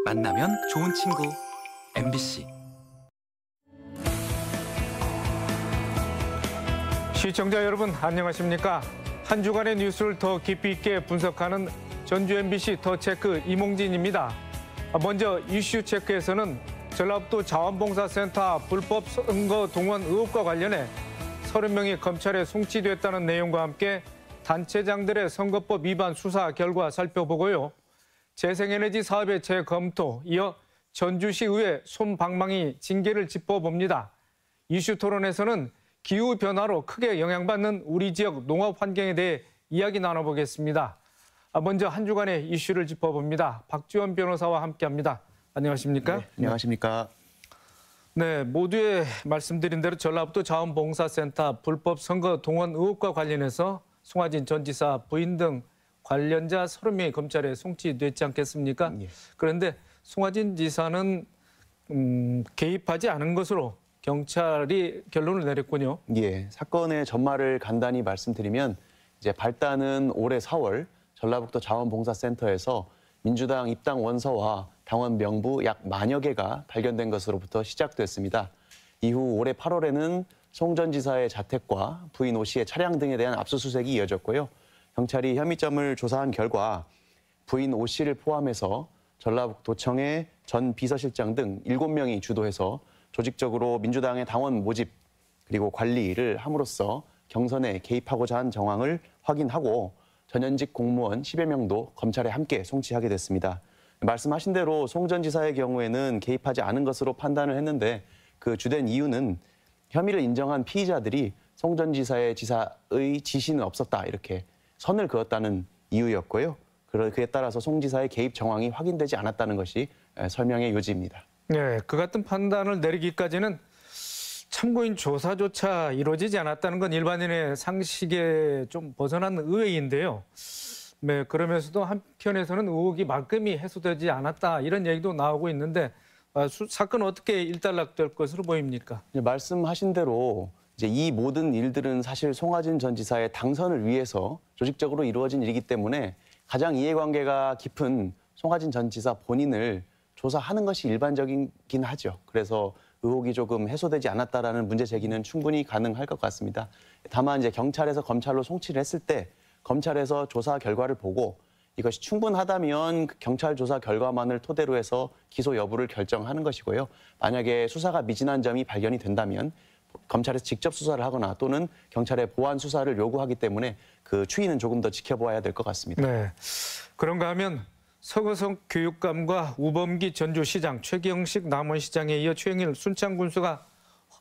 만나면 좋은 친구 MBC. 시청자 여러분 안녕하십니까? 한 주간의 뉴스를 더 깊이 있게 분석하는 전주 MBC 더 체크 이몽진입니다. 먼저 이슈 체크에서는 전라북도 자원봉사센터 불법 선거 동원 의혹과 관련해 30명이 검찰에 송치됐다는 내용과 함께 단체장들의 선거법 위반 수사 결과 살펴보고요. 재생에너지 사업의 재검토, 이어 전주시의회 솜방망이 징계를 짚어봅니다. 이슈 토론에서는 기후변화로 크게 영향받는 우리 지역 농업 환경에 대해 이야기 나눠보겠습니다. 먼저 한 주간의 이슈를 짚어봅니다. 박지원 변호사와 함께합니다. 안녕하십니까? 네, 안녕하십니까? 네, 모두에 말씀드린 대로 전라북도 자원봉사센터 불법 선거 동원 의혹과 관련해서 송하진 전 지사 부인 등 관련자 30명이 검찰에 송치됐지 않겠습니까? 예. 그런데 송하진 지사는 개입하지 않은 것으로 경찰이 결론을 내렸군요. 예, 사건의 전말을 간단히 말씀드리면 이제 발단은 올해 4월 전라북도 자원봉사센터에서 민주당 입당 원서와 당원 명부 약 만여 개가 발견된 것으로부터 시작됐습니다. 이후 올해 8월에는 송 전 지사의 자택과 부인 오 씨의 차량 등에 대한 압수수색이 이어졌고요. 경찰이 혐의점을 조사한 결과 부인 오 씨를 포함해서 전라북도청의 전 비서실장 등 7명이 주도해서 조직적으로 민주당의 당원 모집 그리고 관리를 함으로써 경선에 개입하고자 한 정황을 확인하고 전현직 공무원 10여 명도 검찰에 함께 송치하게 됐습니다. 말씀하신 대로 송 전 지사의 경우에는 개입하지 않은 것으로 판단을 했는데 그 주된 이유는 혐의를 인정한 피의자들이 송 전 지사의 지시는 없었다 이렇게 선을 그었다는 이유였고요. 그에 따라서 송 지사의 개입 정황이 확인되지 않았다는 것이 설명의 요지입니다. 네, 그 같은 판단을 내리기까지는 참고인 조사조차 이루어지지 않았다는 건 일반인의 상식에 좀 벗어난 의외인데요. 네, 그러면서도 한편에서는 의혹이 말끔히 해소되지 않았다 이런 얘기도 나오고 있는데 사건은 어떻게 일단락될 것으로 보입니까? 말씀하신 대로 이제 이 모든 일들은 사실 송하진 전 지사의 당선을 위해서 조직적으로 이루어진 일이기 때문에 가장 이해관계가 깊은 송하진 전 지사 본인을 조사하는 것이 일반적이긴 하죠. 그래서 의혹이 조금 해소되지 않았다라는 문제 제기는 충분히 가능할 것 같습니다. 다만 이제 경찰에서 검찰로 송치를 했을 때 검찰에서 조사 결과를 보고 이것이 충분하다면 경찰 조사 결과만을 토대로 해서 기소 여부를 결정하는 것이고요. 만약에 수사가 미진한 점이 발견이 된다면 검찰에서 직접 수사를 하거나 또는 경찰의 보완 수사를 요구하기 때문에 그 추이는 조금 더 지켜보아야 될 것 같습니다. 네, 그런가 하면 서거석 교육감과 우범기 전주시장, 최경식 남원시장에 이어 최영일 순창군수가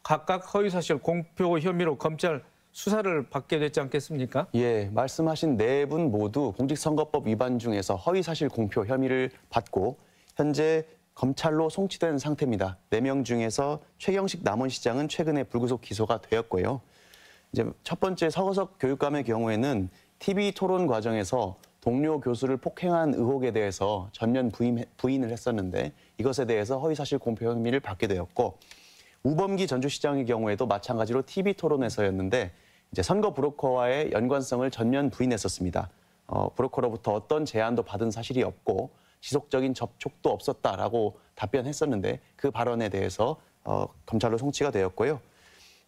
각각 허위사실 공표 혐의로 검찰 수사를 받게 됐지 않겠습니까? 예, 말씀하신 네 분 모두 공직선거법 위반 중에서 허위사실 공표 혐의를 받고 현재 검찰로 송치된 상태입니다. 4명 중에서 최경식 남원시장은 최근에 불구속 기소가 되었고요. 이제 첫 번째 서거석 교육감의 경우에는 TV 토론 과정에서 동료 교수를 폭행한 의혹에 대해서 전면 부인을 했었는데 이것에 대해서 허위사실 공표 혐의를 받게 되었고 우범기 전주시장의 경우에도 마찬가지로 TV 토론에서였는데 이제 선거 브로커와의 연관성을 전면 부인했었습니다. 브로커로부터 어떤 제안도 받은 사실이 없고 지속적인 접촉도 없었다라고 답변했었는데 그 발언에 대해서 검찰로 송치가 되었고요.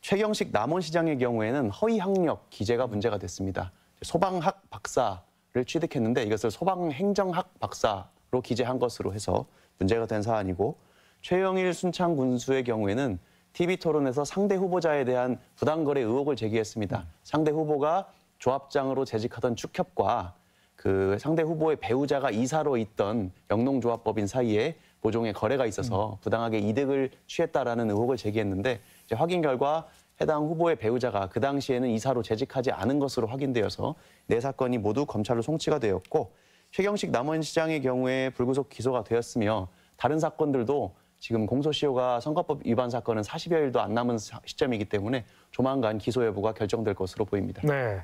최경식 남원시장의 경우에는 허위 학력 기재가 문제가 됐습니다. 소방학 박사를 취득했는데 이것을 소방행정학 박사로 기재한 것으로 해서 문제가 된 사안이고 최영일 순창군수의 경우에는 TV토론에서 상대 후보자에 대한 부당거래 의혹을 제기했습니다. 상대 후보가 조합장으로 재직하던 축협과 그 상대 후보의 배우자가 이사로 있던 영농조합법인 사이에 모종의 거래가 있어서 부당하게 이득을 취했다라는 의혹을 제기했는데 이제 확인 결과 해당 후보의 배우자가 그 당시에는 이사로 재직하지 않은 것으로 확인되어서 네 사건이 모두 검찰로 송치가 되었고 최경식 남원시장의 경우에 불구속 기소가 되었으며 다른 사건들도 지금 공소시효가 선거법 위반 사건은 40여일도 안 남은 시점이기 때문에 조만간 기소 여부가 결정될 것으로 보입니다. 네.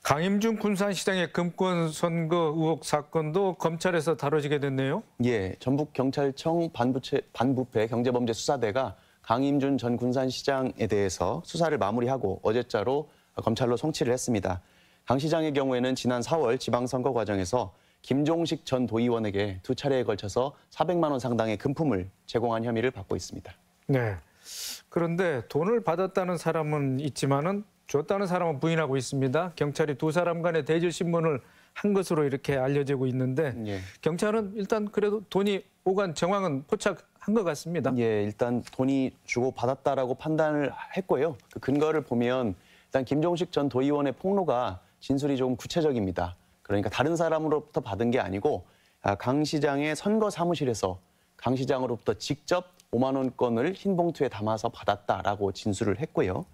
강임준 군산시장의 금권 선거 의혹 사건도 검찰에서 다뤄지게 됐네요. 예, 전북경찰청 반부패 경제범죄수사대가 강임준 전 군산시장에 대해서 수사를 마무리하고 어제자로 검찰로 송치를 했습니다. 강 시장의 경우에는 지난 4월 지방선거 과정에서 김종식 전 도의원에게 2차례에 걸쳐서 400만 원 상당의 금품을 제공한 혐의를 받고 있습니다. 네. 그런데 돈을 받았다는 사람은 있지만은 줬다는 사람은 부인하고 있습니다. 경찰이 두 사람 간의 대질 신문을 한 것으로 이렇게 알려지고 있는데 예. 경찰은 일단 그래도 돈이 오간 정황은 포착한 것 같습니다. 예, 일단 돈이 주고 받았다라고 판단을 했고요. 그 근거를 보면 일단 김종식 전 도의원의 폭로가 진술이 조금 구체적입니다. 그러니까 다른 사람으로부터 받은 게 아니고 강 시장의 선거 사무실에서 강 시장으로부터 직접 5만 원권을 흰 봉투에 담아서 받았다라고 진술을 했고요.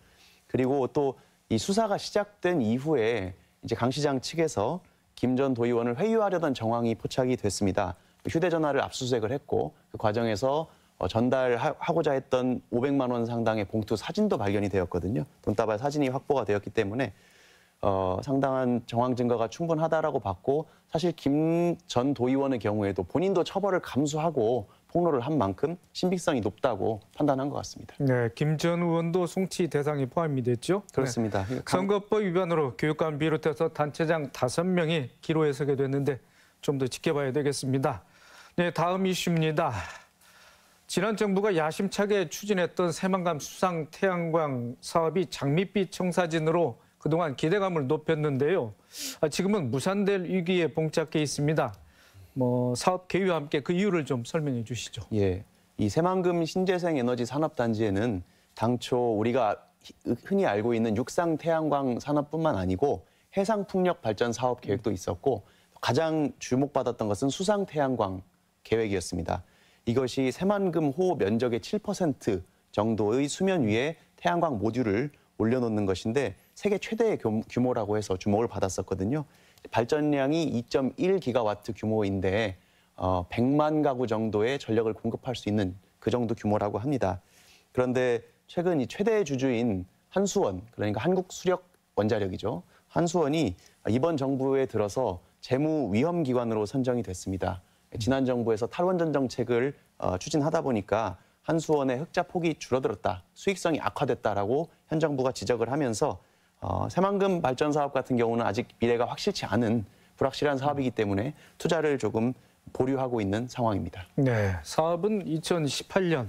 그리고 또 이 수사가 시작된 이후에 이제 강 시장 측에서 김 전 도의원을 회유하려던 정황이 포착이 됐습니다. 휴대전화를 압수수색을 했고 그 과정에서 전달하고자 했던 500만 원 상당의 봉투 사진도 발견이 되었거든요. 돈다발 사진이 확보가 되었기 때문에 상당한 정황 증거가 충분하다라고 봤고 사실 김 전 도의원의 경우에도 본인도 처벌을 감수하고 폭로를 한 만큼 신빙성이 높다고 판단한 것 같습니다. 네, 김 전 의원도 송치 대상이 포함이 됐죠. 그렇습니다. 네. 선거법 위반으로 교육감 비롯해서 단체장 5명이 기로에 서게 됐는데 좀 더 지켜봐야 되겠습니다. 네, 다음 이슈입니다. 지난 정부가 야심차게 추진했던 새만금 수상 태양광 사업이 장밋빛 청사진으로 그동안 기대감을 높였는데요. 지금은 무산될 위기에 봉착해 있습니다. 사업 개요와 함께 그 이유를 좀 설명해 주시죠. 예, 이 새만금 신재생 에너지 산업단지에는 당초 우리가 흔히 알고 있는 육상 태양광 산업뿐만 아니고 해상 풍력 발전 사업 계획도 있었고 가장 주목받았던 것은 수상 태양광 계획이었습니다. 이것이 새만금 호 면적의 7% 정도의 수면 위에 태양광 모듈을 올려놓는 것인데 세계 최대의 규모라고 해서 주목을 받았었거든요. 발전량이 2.1기가와트 규모인데 100만 가구 정도의 전력을 공급할 수 있는 그 정도 규모라고 합니다. 그런데 최근 이 최대 주주인 한수원, 그러니까 한국수력원자력이죠. 한수원이 이번 정부에 들어서 재무위험기관으로 선정이 됐습니다. 지난 정부에서 탈원전 정책을 추진하다 보니까 한수원의 흑자 폭이 줄어들었다, 수익성이 악화됐다라고 현 정부가 지적을 하면서 새만금 발전 사업 같은 경우는 아직 미래가 확실치 않은 불확실한 사업이기 때문에 투자를 조금 보류하고 있는 상황입니다. 네, 사업은 2018년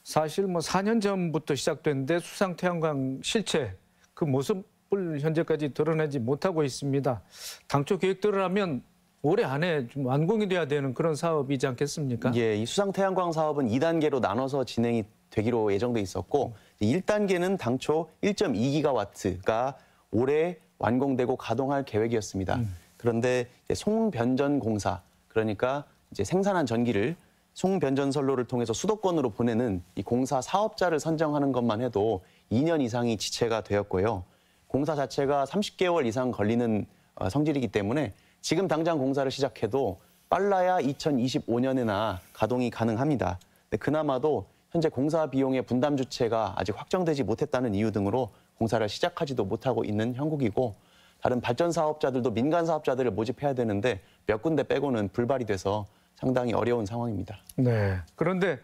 사실 4년 전부터 시작됐는데 수상 태양광 실체 그 모습을 현재까지 드러내지 못하고 있습니다. 당초 계획대로라면 올해 안에 좀 완공이 돼야 되는 그런 사업이지 않겠습니까? 예, 이 수상 태양광 사업은 2단계로 나눠서 진행이 되기로 예정돼 있었고 1단계는 당초 1.2기가와트가 올해 완공되고 가동할 계획이었습니다. 그런데 송변전공사, 그러니까 이제 생산한 전기를 송변전선로를 통해서 수도권으로 보내는 이 공사 사업자를 선정하는 것만 해도 2년 이상이 지체가 되었고요. 공사 자체가 30개월 이상 걸리는 성질이기 때문에 지금 당장 공사를 시작해도 빨라야 2025년에나 가동이 가능합니다. 근데 그나마도 현재 공사 비용의 분담 주체가 아직 확정되지 못했다는 이유 등으로 공사를 시작하지도 못하고 있는 형국이고 다른 발전 사업자들도 민간 사업자들을 모집해야 되는데 몇 군데 빼고는 불발이 돼서 상당히 어려운 상황입니다. 네. 그런데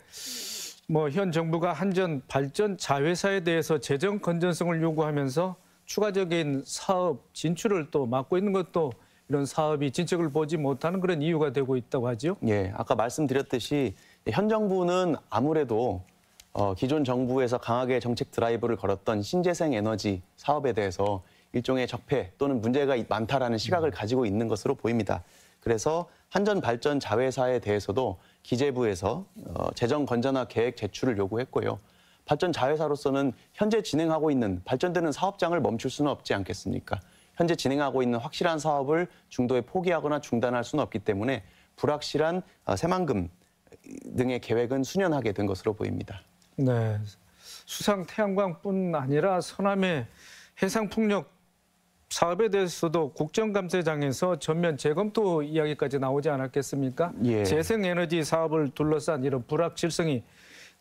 현 정부가 한전 발전 자회사에 대해서 재정 건전성을 요구하면서 추가적인 사업 진출을 또 막고 있는 것도 이런 사업이 진척을 보지 못하는 그런 이유가 되고 있다고 하죠. 예, 아까 말씀드렸듯이 현 정부는 아무래도 기존 정부에서 강하게 정책 드라이브를 걸었던 신재생 에너지 사업에 대해서 일종의 적폐 또는 문제가 많다라는 시각을 가지고 있는 것으로 보입니다. 그래서 한전 발전 자회사에 대해서도 기재부에서 재정 건전화 계획 제출을 요구했고요. 발전 자회사로서는 현재 진행하고 있는 발전되는 사업장을 멈출 수는 없지 않겠습니까? 현재 진행하고 있는 확실한 사업을 중도에 포기하거나 중단할 수는 없기 때문에 불확실한 새만금 등의 계획은 수년하게 된 것으로 보입니다. 네, 수상 태양광뿐 아니라 서남의 해상풍력 사업에 대해서도 국정감사장에서 전면 재검토 이야기까지 나오지 않았겠습니까? 예. 재생에너지 사업을 둘러싼 이런 불확실성이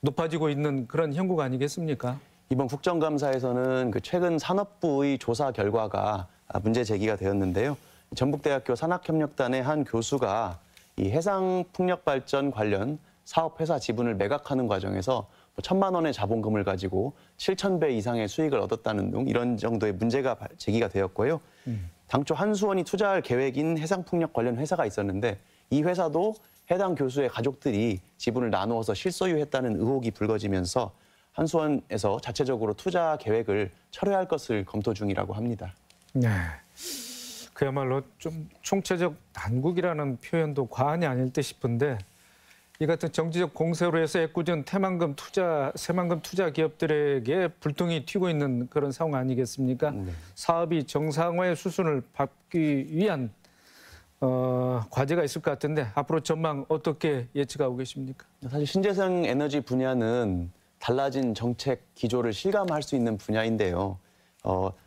높아지고 있는 그런 형국 아니겠습니까? 이번 국정감사에서는 최근 산업부의 조사 결과가 문제 제기가 되었는데요. 전북대학교 산학협력단의 한 교수가 이 해상풍력발전 관련 사업회사 지분을 매각하는 과정에서 1,000만 원의 자본금을 가지고 7,000배 이상의 수익을 얻었다는 등 이런 정도의 문제가 제기가 되었고요. 당초 한수원이 투자할 계획인 해상풍력 관련 회사가 있었는데 이 회사도 해당 교수의 가족들이 지분을 나누어서 실소유했다는 의혹이 불거지면서 한수원에서 자체적으로 투자 계획을 철회할 것을 검토 중이라고 합니다. 네. 그야말로 좀 총체적 난국이라는 표현도 과언이 아닐 듯 싶은데 이 같은 정치적 공세로 해서 애꿎은 새만금 투자 기업들에게 불똥이 튀고 있는 그런 상황 아니겠습니까? 네. 사업이 정상화의 수순을 밟기 위한 과제가 있을 것 같은데 앞으로 전망 어떻게 예측하고 계십니까? 사실 신재생 에너지 분야는 달라진 정책 기조를 실감할 수 있는 분야인데요.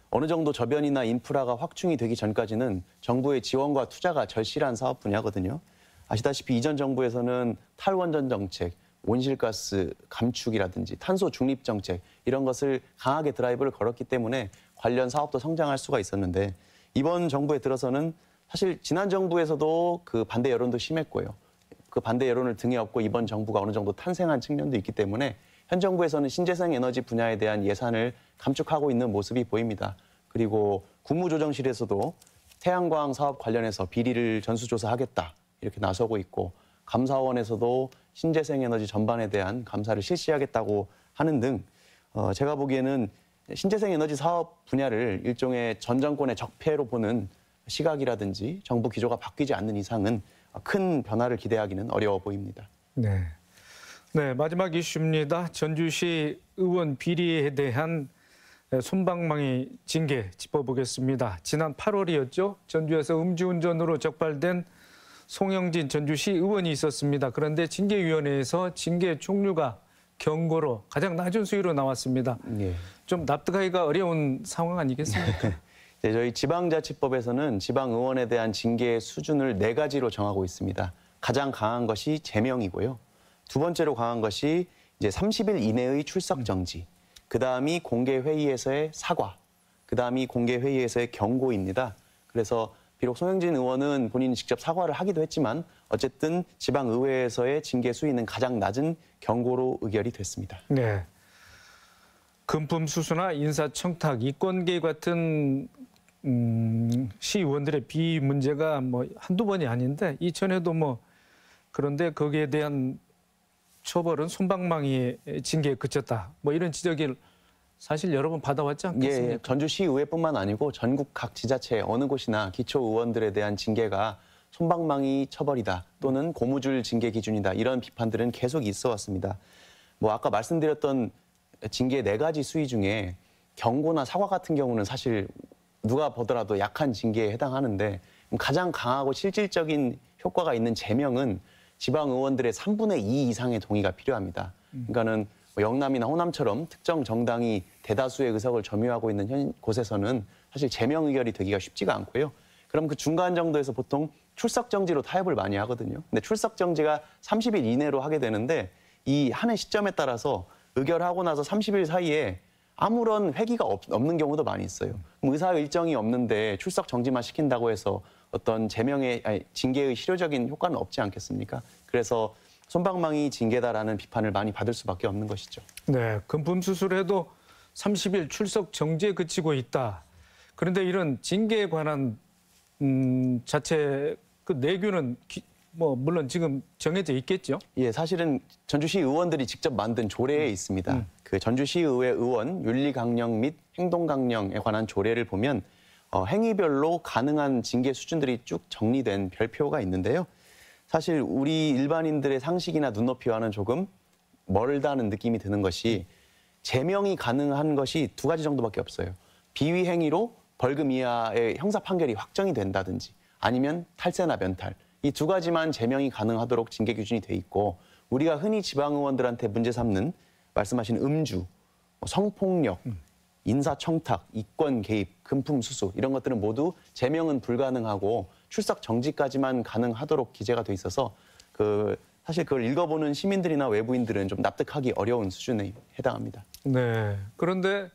어느 정도 저변이나 인프라가 확충이 되기 전까지는 정부의 지원과 투자가 절실한 사업 분야거든요. 아시다시피 이전 정부에서는 탈원전 정책, 온실가스 감축이라든지 탄소 중립 정책 이런 것을 강하게 드라이브를 걸었기 때문에 관련 사업도 성장할 수가 있었는데 이번 정부에 들어서는 사실 지난 정부에서도 그 반대 여론도 심했고요. 그 반대 여론을 등에 업고 이번 정부가 어느 정도 탄생한 측면도 있기 때문에 현 정부에서는 신재생 에너지 분야에 대한 예산을 감축하고 있는 모습이 보입니다. 그리고 국무조정실에서도 태양광 사업 관련해서 비리를 전수조사하겠다 이렇게 나서고 있고 감사원에서도 신재생 에너지 전반에 대한 감사를 실시하겠다고 하는 등 제가 보기에는 신재생 에너지 사업 분야를 일종의 전 정권의 적폐로 보는 시각이라든지 정부 기조가 바뀌지 않는 이상은 큰 변화를 기대하기는 어려워 보입니다. 네. 네, 마지막 이슈입니다. 전주시 의원 비리에 대한 솜방망이 징계 짚어보겠습니다. 지난 8월이었죠. 전주에서 음주운전으로 적발된 송영진 전주시 의원이 있었습니다. 그런데 징계위원회에서 징계 종류가 경고로 가장 낮은 수위로 나왔습니다. 예. 좀 납득하기가 어려운 상황 아니겠습니까? 네, 저희 지방자치법에서는 지방의원에 대한 징계의 수준을 4가지로 정하고 있습니다. 가장 강한 것이 제명이고요. 두 번째로 강한 것이 이제 30일 이내의 출석 정지, 그다음이 공개 회의에서의 사과, 그다음이 공개 회의에서의 경고입니다. 그래서 비록 송영진 의원은 본인이 직접 사과를 하기도 했지만 어쨌든 지방의회에서의 징계 수위는 가장 낮은 경고로 의결이 됐습니다. 네. 금품 수수나 인사청탁, 이권 개입 같은 시의원들의 비위 문제가 뭐 한두 번이 아닌데 이전에도 뭐 그런데 거기에 대한 처벌은 솜방망이의 징계에 그쳤다. 뭐 이런 지적을 사실 여러 번 받아왔지 않겠습니까? 예, 전주시의회뿐만 아니고 전국 각 지자체 어느 곳이나 기초의원들에 대한 징계가 솜방망이 처벌이다 또는 고무줄 징계 기준이다 이런 비판들은 계속 있어 왔습니다. 뭐 아까 말씀드렸던 징계 4가지 수위 중에 경고나 사과 같은 경우는 사실 누가 보더라도 약한 징계에 해당하는데 가장 강하고 실질적인 효과가 있는 제명은 지방 의원들의 3분의 2 이상의 동의가 필요합니다. 그러니까는 뭐 영남이나 호남처럼 특정 정당이 대다수의 의석을 점유하고 있는 현 곳에서는 사실 제명 의결이 되기가 쉽지가 않고요. 그럼 그 중간 정도에서 보통 출석 정지로 타협을 많이 하거든요. 근데 출석 정지가 30일 이내로 하게 되는데 이 하는 시점에 따라서 의결하고 나서 30일 사이에 아무런 회기가 없는 경우도 많이 있어요. 그럼 의사 일정이 없는데 출석 정지만 시킨다고 해서 어떤 징계의 실효적인 효과는 없지 않겠습니까? 그래서 솜방망이 징계다라는 비판을 많이 받을 수밖에 없는 것이죠. 네, 금품 수수해도 30일 출석 정지에 그치고 있다. 그런데 이런 징계에 관한 자체 그 내규는 뭐 물론 지금 정해져 있겠죠? 예, 사실은 전주시 의원들이 직접 만든 조례에 있습니다. 그 전주시의회 의원 윤리강령 및 행동강령에 관한 조례를 보면 행위별로 가능한 징계 수준들이 쭉 정리된 별표가 있는데요. 사실 우리 일반인들의 상식이나 눈높이와는 조금 멀다는 느낌이 드는 것이 제명이 가능한 것이 2가지 정도밖에 없어요. 비위 행위로 벌금 이하의 형사 판결이 확정이 된다든지 아니면 탈세나 면탈. 이 2가지만 제명이 가능하도록 징계 기준이 돼 있고 우리가 흔히 지방의원들한테 문제 삼는 말씀하신 음주, 성폭력, 인사청탁, 이권 개입, 금품 수수 이런 것들은 모두 제명은 불가능하고 출석 정지까지만 가능하도록 기재가 돼 있어서 사실 그걸 읽어보는 시민들이나 외부인들은 좀 납득하기 어려운 수준에 해당합니다. 네. 그런데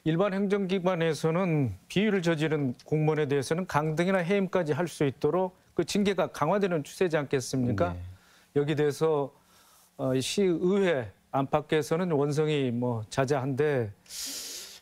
일반 행정기관에서는 비위를 저지른 공무원에 대해서는 강등이나 해임까지 할 수 있도록 그 징계가 강화되는 추세지 않겠습니까? 네. 여기 대해서 시의회 안팎에서는 원성이 뭐 자자한데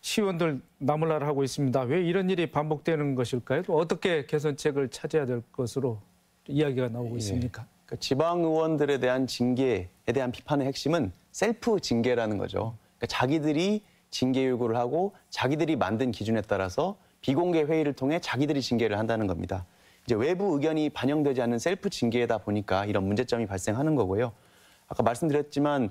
시의원들 나몰라를 하고 있습니다. 왜 이런 일이 반복되는 것일까요? 또 어떻게 개선책을 찾아야 될 것으로 이야기가 나오고 있습니까? 그러니까 지방 의원들에 대한 징계에 대한 비판의 핵심은 셀프 징계라는 거죠. 그러니까 자기들이 징계 요구를 하고 자기들이 만든 기준에 따라서 비공개 회의를 통해 자기들이 징계를 한다는 겁니다. 이제 외부 의견이 반영되지 않는 셀프 징계다 보니까 이런 문제점이 발생하는 거고요. 아까 말씀드렸지만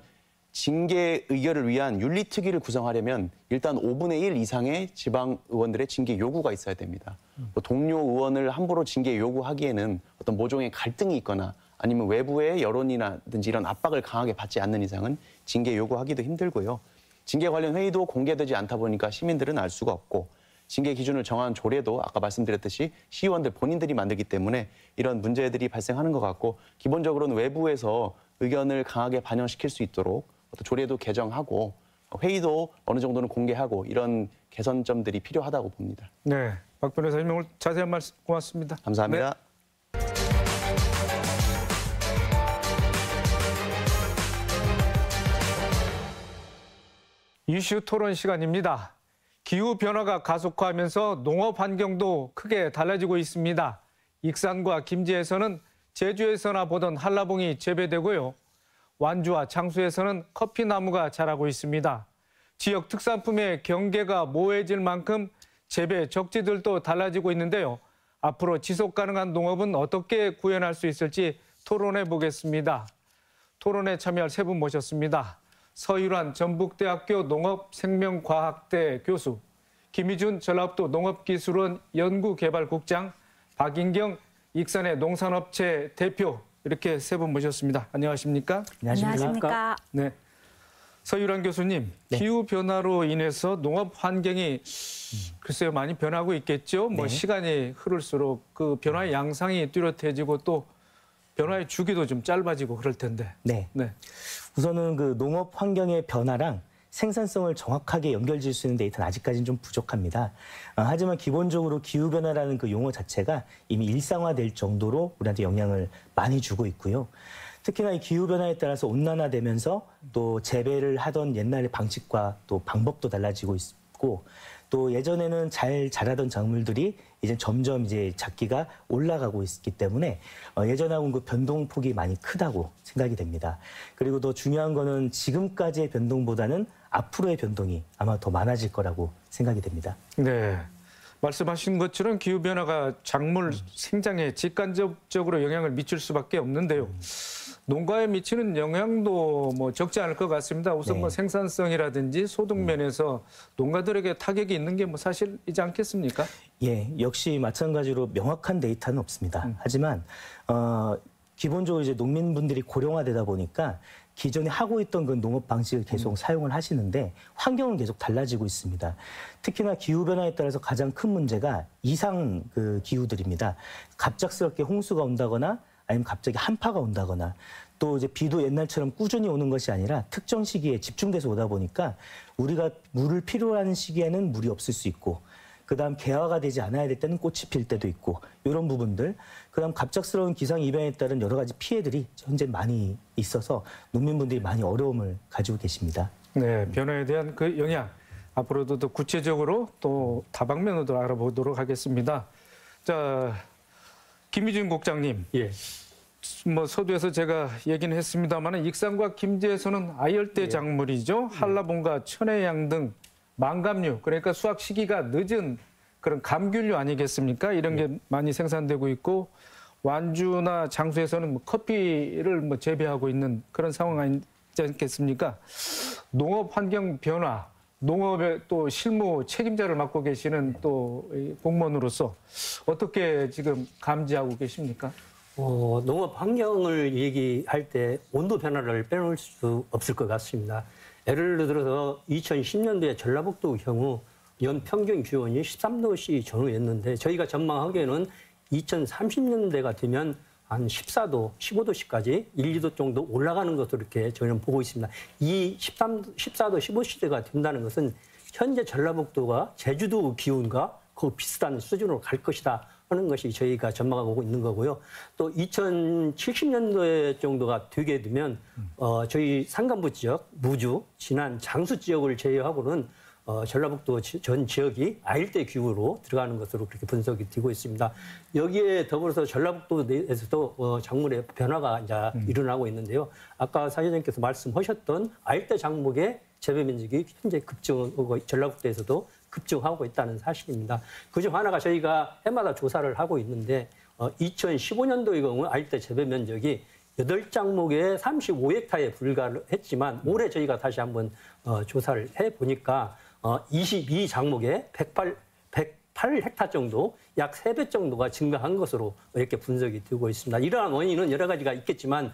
징계 의결을 위한 윤리특위를 구성하려면 일단 5분의 1 이상의 지방 의원들의 징계 요구가 있어야 됩니다. 또 동료 의원을 함부로 징계 요구하기에는 어떤 모종의 갈등이 있거나 아니면 외부의 여론이라든지 이런 압박을 강하게 받지 않는 이상은 징계 요구하기도 힘들고요. 징계 관련 회의도 공개되지 않다 보니까 시민들은 알 수가 없고 징계 기준을 정한 조례도 아까 말씀드렸듯이 시의원들 본인들이 만들기 때문에 이런 문제들이 발생하는 것 같고 기본적으로는 외부에서 의견을 강하게 반영시킬 수 있도록 또 조례도 개정하고 회의도 어느 정도는 공개하고 이런 개선점들이 필요하다고 봅니다. 네, 박 변호사님 오늘 자세한 말씀 고맙습니다. 감사합니다. 네. 이슈 토론 시간입니다. 기후 변화가 가속화하면서 농업 환경도 크게 달라지고 있습니다. 익산과 김제에서는 제주에서나 보던 한라봉이 재배되고요. 완주와 장수에서는 커피나무가 자라고 있습니다. 지역 특산품의 경계가 모호해질 만큼 재배 적지들도 달라지고 있는데요. 앞으로 지속 가능한 농업은 어떻게 구현할 수 있을지 토론해 보겠습니다. 토론에 참여할 세 분 모셨습니다. 서유란 전북대학교 농업생명과학대 교수, 김희준 전라북도 농업기술원 연구개발국장, 박인경 익산의 농산업체 대표 이렇게 세 분 모셨습니다. 안녕하십니까? 안녕하십니까? 네. 서유란 교수님, 네. 기후 변화로 인해서 농업 환경이 글쎄요 많이 변하고 있겠죠. 뭐 네. 시간이 흐를수록 그 변화의 양상이 뚜렷해지고 또 변화의 주기도 좀 짧아지고 그럴 텐데. 네. 네. 우선은 그 농업 환경의 변화랑 생산성을 정확하게 연결질 수 있는 데이터는 아직까지는 좀 부족합니다. 하지만 기본적으로 기후변화라는 그 용어 자체가 이미 일상화될 정도로 우리한테 영향을 많이 주고 있고요. 특히나 이 기후변화에 따라서 온난화되면서 또 재배를 하던 옛날의 방식과 또 방법도 달라지고 있고 또 예전에는 잘 자라던 작물들이 이제 점점 이제 작기가 올라가고 있기 때문에 예전하고는 그 변동폭이 많이 크다고 생각이 됩니다. 그리고 더 중요한 거는 지금까지의 변동보다는 앞으로의 변동이 아마 더 많아질 거라고 생각이 됩니다. 네. 말씀하신 것처럼 기후변화가 작물 생장에 직간접적으로 영향을 미칠 수밖에 없는데요. 농가에 미치는 영향도 뭐 적지 않을 것 같습니다. 우선 네. 뭐 생산성이라든지 소득 면에서 농가들에게 타격이 있는 게 뭐 사실이지 않겠습니까? 예, 역시 마찬가지로 명확한 데이터는 없습니다. 하지만 기본적으로 이제 농민분들이 고령화되다 보니까 기존에 하고 있던 그 농업 방식을 계속 사용을 하시는데 환경은 계속 달라지고 있습니다. 특히나 기후변화에 따라서 가장 큰 문제가 이상 그 기후들입니다. 갑작스럽게 홍수가 온다거나 아니면 갑자기 한파가 온다거나 또 이제 비도 옛날처럼 꾸준히 오는 것이 아니라 특정 시기에 집중돼서 오다 보니까 우리가 물을 필요로 하는 시기에는 물이 없을 수 있고 그다음 개화가 되지 않아야 될 때는 꽃이 필 때도 있고 이런 부분들 그다음 갑작스러운 기상 이변에 따른 여러 가지 피해들이 현재 많이 있어서 농민분들이 많이 어려움을 가지고 계십니다. 네, 변화에 대한 그 영향 앞으로도 더 구체적으로 또 다방면으로 알아보도록 하겠습니다. 자, 김희준 국장님. 예. 뭐 서두에서 제가 얘기는 했습니다만 익산과 김제에서는 아열대 작물이죠. 한라봉과 천혜향 등 망감류, 그러니까 수확 시기가 늦은 그런 감귤류 아니겠습니까? 이런 게 많이 생산되고 있고 완주나 장수에서는 뭐 커피를 뭐 재배하고 있는 그런 상황 아니지 않겠습니까? 농업 환경 변화, 농업의 또 실무 책임자를 맡고 계시는 또 공무원으로서 어떻게 지금 감지하고 계십니까? 농업 환경을 얘기할 때 온도 변화를 빼놓을 수 없을 것 같습니다. 예를 들어서 2010년도에 전라북도 경우 연 평균 기온이 13도씨 전후였는데 저희가 전망하기에는 2030년대가 되면 한 14도, 15도씨까지 1, 2도 정도 올라가는 것으로 이렇게 저희는 보고 있습니다. 이 14도, 15도가 된다는 것은 현재 전라북도가 제주도 기온과 그 비슷한 수준으로 갈 것이다 하는 것이 저희가 전망하고 있는 거고요. 또 2070년도에 정도가 되게 되면 저희 산간부 지역, 무주, 진안, 장수 지역을 제외하고는 전라북도 전 지역이 아일대 기후로 들어가는 것으로 그렇게 분석이 되고 있습니다. 여기에 더불어서 전라북도 내에서도 작물의 변화가 이제 일어나고 있는데요. 아까 사회자님께서 말씀하셨던 아일대 작물의 재배 면적이 현재 전라북도에서도 급증하고 있다는 사실입니다. 그중 하나가 저희가 해마다 조사를 하고 있는데 2015년도의 경우 아일대 재배 면적이 8작목에 35헥타에 불과했지만 올해 저희가 다시 한번 조사를 해보니까 22작목에 108헥타 정도, 약 3배 정도가 증가한 것으로 이렇게 분석이 되고 있습니다. 이러한 원인은 여러 가지가 있겠지만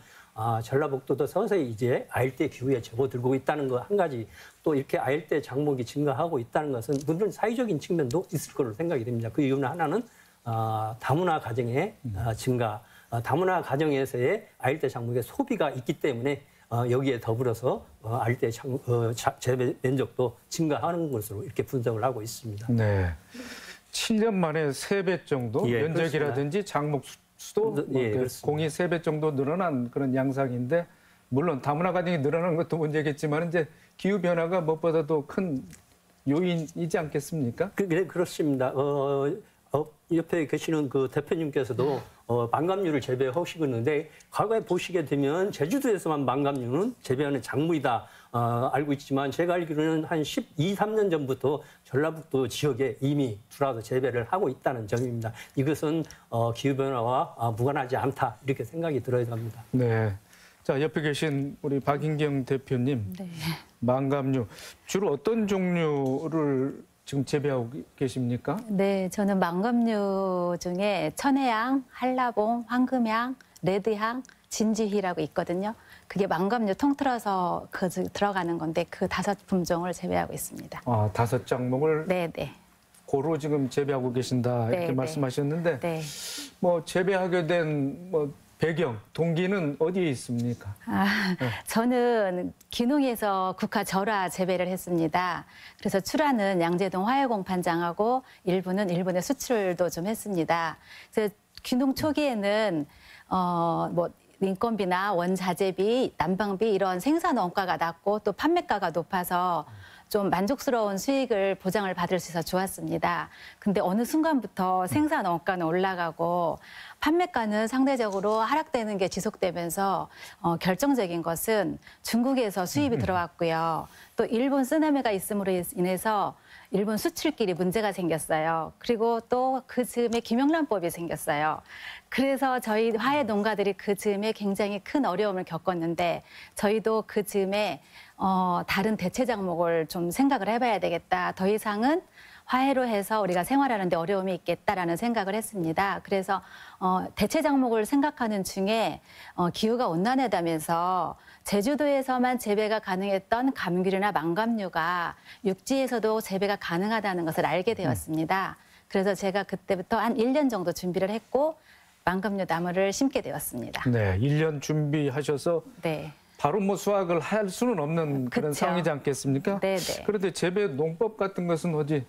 전라북도도 서서히 이제 아일대 기후에 접어들고 있다는 거 한 가지, 또 이렇게 아일대 작목이 증가하고 있다는 것은 물론 사회적인 측면도 있을 거로 생각이 됩니다. 그 이유는 하나는 다문화 가정의 증가, 다문화 가정에서의 아일대 작목의 소비가 있기 때문에 여기에 더불어서 아일대 재배 면적도 증가하는 것으로 이렇게 분석을 하고 있습니다. 네. 7년 만에 3배 정도 예, 면적이라든지 작목 수도 공이 3배 정도 늘어난 그런 양상인데, 물론 다문화 가정이 늘어나는 것도 문제겠지만 이제 기후 변화가 무엇보다도 큰 요인이지 않겠습니까? 그렇습니다. 옆에 계시는 그 대표님께서도 망감류를 재배하시고 있는데, 과거에 보시게 되면 제주도에서만 망감류는 재배하는 작물이다 알고 있지만, 제가 알기로는 한 12, 13년 전부터 전라북도 지역에 이미 들어와서 재배를 하고 있다는 점입니다. 이것은 기후변화와 무관하지 않다, 이렇게 생각이 들어야 합니다. 네. 자, 옆에 계신 우리 박인경 대표님, 네. 망감류 주로 어떤 종류를 지금 재배하고 계십니까? 네, 저는 망감류 중에 천혜향, 한라봉, 황금향, 레드향, 진지희라고 있거든요. 그게 망감류 통틀어서 들어가는 건데 그 5품종을 재배하고 있습니다. 5작목을 네. 고루 지금 재배하고 계신다 이렇게 네, 말씀하셨는데, 네. 뭐 재배하게 된 배경, 동기는 어디에 있습니까? 저는 귀농에서 국화 절화 재배를 했습니다. 그래서 출하는 양재동 화해공판장하고 일부는 수출도 좀 했습니다. 그래서 귀농 초기에는 인건비나 원자재비, 난방비 이런 생산 원가가 낮고 또 판매가가 높아서 좀 만족스러운 수익을 보장을 받을 수 있어서 좋았습니다. 근데 어느 순간부터 생산 원가는 올라가고 판매가는 상대적으로 하락되는 게 지속되면서 결정적인 것은 중국에서 수입이 들어왔고요. 또 일본 쓰나미가 있음으로 인해서 일본 수출길이 문제가 생겼어요. 그리고 또 그 즈음에 김영란법이 생겼어요. 그래서 저희 화훼 농가들이 그 즈음에 굉장히 큰 어려움을 겪었는데, 저희도 그 즈음에 다른 대체 작목을 좀 생각을 해봐야 되겠다. 더 이상은 화훼로 해서 우리가 생활하는 데 어려움이 있겠다라는 생각을 했습니다. 그래서 대체 작목을 생각하는 중에 기후가 온난하다면서 제주도에서만 재배가 가능했던 감귤이나 망감류가 육지에서도 재배가 가능하다는 것을 알게 되었습니다. 그래서 제가 그때부터 한 1년 정도 준비를 했고 망감류 나무를 심게 되었습니다. 네, 1년 준비하셔서 네. 바로 수확을 할 수는 없는 그런 그쵸. 상황이지 않겠습니까? 네네. 그런데 재배 농법 같은 것은 어디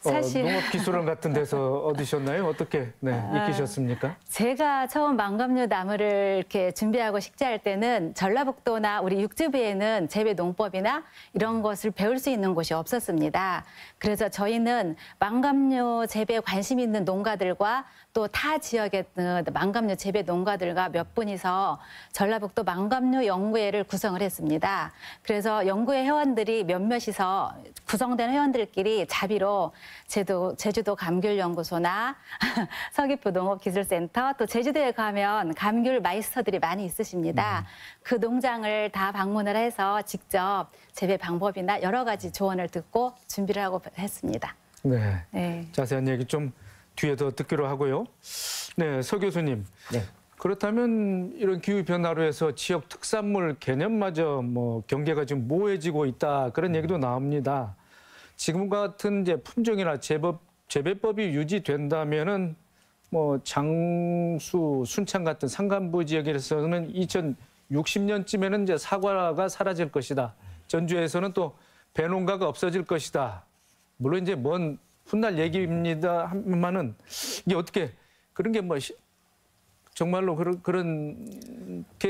사실 농업기술원 같은 데서 얻으셨나요? 어떻게 익히셨습니까? 제가 처음 망감류 나무를 이렇게 준비하고 식재할 때는 전라북도나 우리 육지부에는 재배 농법이나 이런 것을 배울 수 있는 곳이 없었습니다. 그래서 저희는 망감류 재배에 관심 있는 농가들과 또 타 지역의 망감류 재배 농가들과 몇 분이서 전라북도 망감류 연구회를 구성을 했습니다. 그래서 연구회 회원들이 몇몇이서 구성된 회원들끼리 자비로 제주도 감귤연구소나 서귀포 농업기술센터, 또 제주도에 가면 감귤 마이스터들이 많이 있으십니다. 그 농장을 다 방문을 해서 직접 재배 방법이나 여러 가지 조언을 듣고 준비를 하고 했습니다. 네. 네. 자세한 얘기 좀 뒤에 더 듣기로 하고요. 네, 서 교수님. 네. 그렇다면 이런 기후 변화로 해서 지역 특산물 개념마저 경계가 좀 모호해지고 있다, 그런 얘기도 나옵니다. 지금 같은 이제 품종이나 재배법이 유지된다면은 장수, 순창 같은 산간부 지역에서는 2060년쯤에는 이제 사과가 사라질 것이다. 전주에서는 또 배농가가 없어질 것이다. 물론 이제 먼 훗날 얘기입니다. 하면은 이게 어떻게 그런 게 정말로 그렇게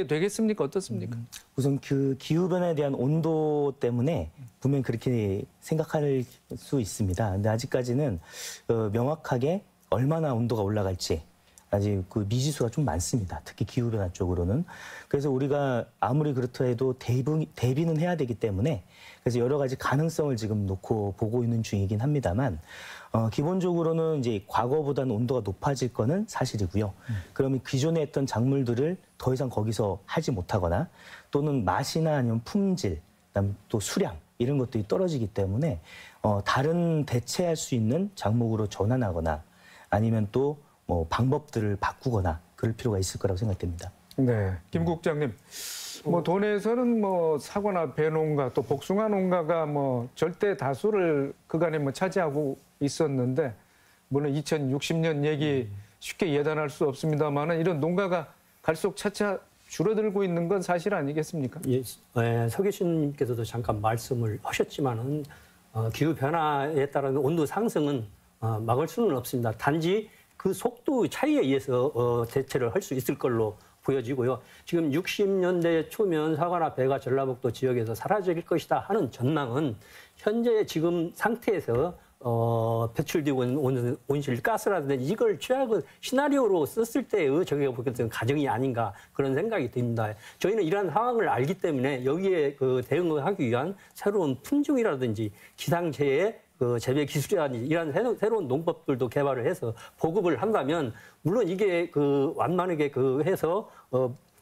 되겠습니까? 어떻습니까? 우선 그 기후변화에 대한 온도 때문에 분명히 그렇게 생각할 수 있습니다. 근데 아직까지는 명확하게 얼마나 온도가 올라갈지 아직 그 미지수가 좀 많습니다. 특히 기후변화 쪽으로는. 그래서 우리가 아무리 그렇다 해도 대비는 해야 되기 때문에 그래서 여러 가지 가능성을 지금 놓고 보고 있는 중이긴 합니다만 기본적으로는 이제 과거보다는 온도가 높아질 거는 사실이고요. 그러면 기존에 했던 작물들을 더 이상 거기서 하지 못하거나 또는 맛이나 아니면 품질, 그다음 또 수량 이런 것들이 떨어지기 때문에 다른 대체할 수 있는 작목으로 전환하거나 아니면 또 뭐 방법들을 바꾸거나 그럴 필요가 있을 거라고 생각됩니다. 네, 김 국장님. 뭐 돈에서는 뭐 사과나 배 농가 또 복숭아 농가가 뭐 절대 다수를 그간에 뭐 차지하고 있었는데 물론 2060년 얘기 쉽게 예단할 수 없습니다만은 이런 농가가 갈수록 차차 줄어들고 있는 건 사실 아니겠습니까? 예, 서 교수님께서도 잠깐 말씀을 하셨지만은 기후 변화에 따른 온도 상승은 막을 수는 없습니다. 단지 그 속도 차이에 의해서 대체를 할 수 있을 걸로 보여지고요. 지금 60년대 초면 사과나 배가 전라북도 지역에서 사라질 것이다 하는 전망은 현재 지금 상태에서 배출되고 있는 온실가스라든지 이걸 최악의 시나리오로 썼을 때의 저희가 보겠던 가정이 아닌가 그런 생각이 듭니다. 저희는 이러한 상황을 알기 때문에 여기에 그 대응을 하기 위한 새로운 품종이라든지 기상재해 재배 기술이라든지 이런 새로운 농법들도 개발을 해서 보급을 한다면 물론 이게 완만하게 해서